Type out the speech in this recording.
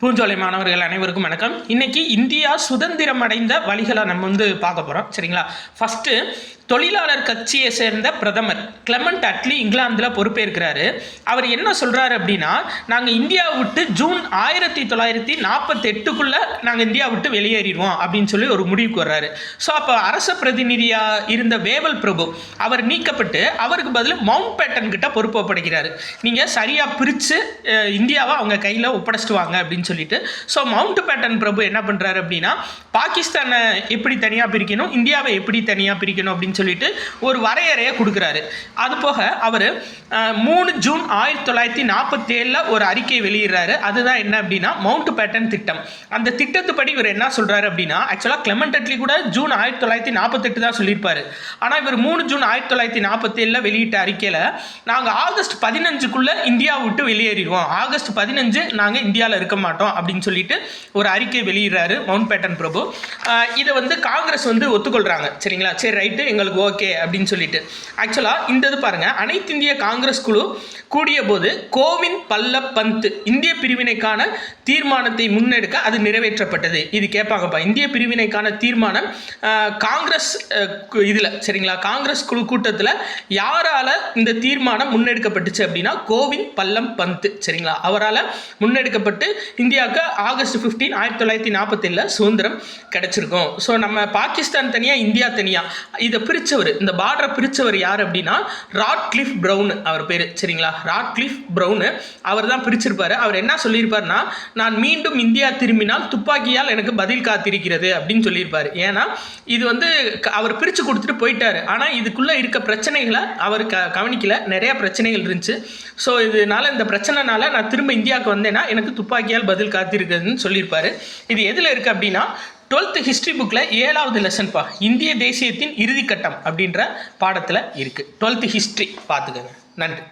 பூஞ்சோலை மாணவர்கள் அனைவருக்கும் வணக்கம். இன்னைக்கு இந்தியா சுதந்திரம் அடைந்த வழிகளை நம்ம பார்க்க போகிறோம். சரிங்களா? ஃபஸ்ட்டு தொழிலாளர் கட்சியை சேர்ந்த பிரதமர் கிளெமெண்ட் அட்லி இங்கிலாந்தில் பொறுப்பேற்கிறாரு. அவர் என்ன சொல்கிறாரு அப்படின்னா, நாங்கள் இந்தியாவை விட்டு ஜூன் 1948 நாங்கள் இந்தியா விட்டு வெளியேறிடுவோம் அப்படின்னு சொல்லி ஒரு முடிவுக்கு வர்றாரு. ஸோ அப்போ அரச பிரதிநிதியாக இருந்த வேவல் பிரபு அவர் நீக்கப்பட்டு அவருக்கு பதில் மவுண்ட் பேட்டன் கிட்ட பொறுப்பு ஒப்படைக்கிறாரு. நீங்கள் சரியாக பிரித்து இந்தியாவை அவங்க கையில் ஒப்படைச்சிட்டு வாங்க அப்படின்னு சொல்லிட்டு. ஸோ மவுண்ட் பேட்டன் பிரபு என்ன பண்ணுறாரு அப்படின்னா, பாகிஸ்தானை எப்படி தனியாக பிரிக்கணும், இந்தியாவை எப்படி தனியாக பிரிக்கணும் அப்படின்னு சொல்லிட்டு ஒரு வரையறையை கொடுக்குறாரு. அது போக அவர் 3 ஜூன் 1947 ஒரு அறிக்கை வெளியிடுறாரு. அதுதான் என்ன அப்படின்னா மவுண்ட் பேட்டன் திட்டம். அந்த திட்டத்துப்படி இவர் என்ன சொல்றாரு அப்படின்னா, ஆக்சுவலாக கிளெமெண்ட் அட்லி கூட ஜூன் 1948 தான் சொல்லியிருப்பாரு. ஆனால் இவர் 3 ஜூன் 1947 வெளியிட்ட அறிக்கையில் நாங்கள் ஆகஸ்ட் 15 இந்தியா விட்டு வெளியேறிடுவோம், ஆகஸ்ட் 15 நாங்கள் இந்தியாவில் இருக்க மாட்டோம் அப்படின்னு சொல்லிட்டு ஒரு அறிக்கை வெளியிடுறாரு மவுண்ட் பேட்டன் பிரபு. இதை காங்கிரஸ் ஒத்துக்கொள்றாங்க. சரிங்களா? சரி, ரைட்டு, எங்களுக்கு ஓகே அப்படின்னு சொல்லிட்டு. ஆக்சுவலாக இந்த இது பாருங்க, அனைத்து இந்திய காங்கிரஸ் குழு கூடிய போது கோவிந்த் பல்லப் பந்த் இந்திய பிரிவினைக்கான தீர்மானத்தை முன்னெடுக்க அது நிறைவேற்றப்பட்டது. இது கேட்பாங்கப்பா, இந்திய பிரிவினைக்கான தீர்மானம் காங்கிரஸ் இதில், சரிங்களா, காங்கிரஸ் குழு கூட்டத்தில் யாரால இந்த தீர்மானம் முன்னெடுக்கப்பட்டுச்சு அப்படின்னா கோவிந்த் பல்லம் பந்த். சரிங்களா? அவரால் முன்னெடுக்கப்பட்டு இந்தியாவுக்கு ஆகஸ்ட் 15, 1947 சுதந்திரம் கிடைச்சிருக்கும். ஸோ நம்ம பாகிஸ்தான் தனியாக, இந்தியா தனியாக இதை பிரித்தவர், இந்த பார்டரை பிரித்தவர் யார் அப்படின்னா ராட்க்ளிஃப் ப்ரவுன் அவர் பேர். சரிங்களா? ராட்க்ளிஃப் ப்ரவுன் அவர் தான் பிரிச்சிருப்பாரு. அவர் என்ன சொல்லியிருப்பாருன்னா, நான் மீண்டும் இந்தியா திரும்பினால் துப்பாக்கியால் எனக்கு பதில் காத்திருக்கிறது அப்படின்னு சொல்லியிருப்பாரு. ஏன்னா இது அவர் பிரித்து கொடுத்துட்டு போயிட்டாரு. ஆனால் இதுக்குள்ளே இருக்க பிரச்சனைகளை அவர் கவனிக்கல. நிறைய பிரச்சனைகள் இருந்துச்சு. ஸோ இதனால, இந்த பிரச்சனைனால நான் திரும்ப இந்தியாவுக்கு வந்தேன்னா எனக்கு துப்பாக்கியால் பதில் காத்திருக்குதுன்னு சொல்லியிருப்பாரு. இது எதில் இருக்குது அப்படின்னா 12th ஹிஸ்ட்ரி புக்கில் 7வது லெசன்ப்பா, இந்திய தேசியத்தின் இறுதிக்கட்டம் அப்படின்ற பாடத்தில் இருக்குது. 12th ஹிஸ்ட்ரி பார்த்துக்கங்க. நன்றி.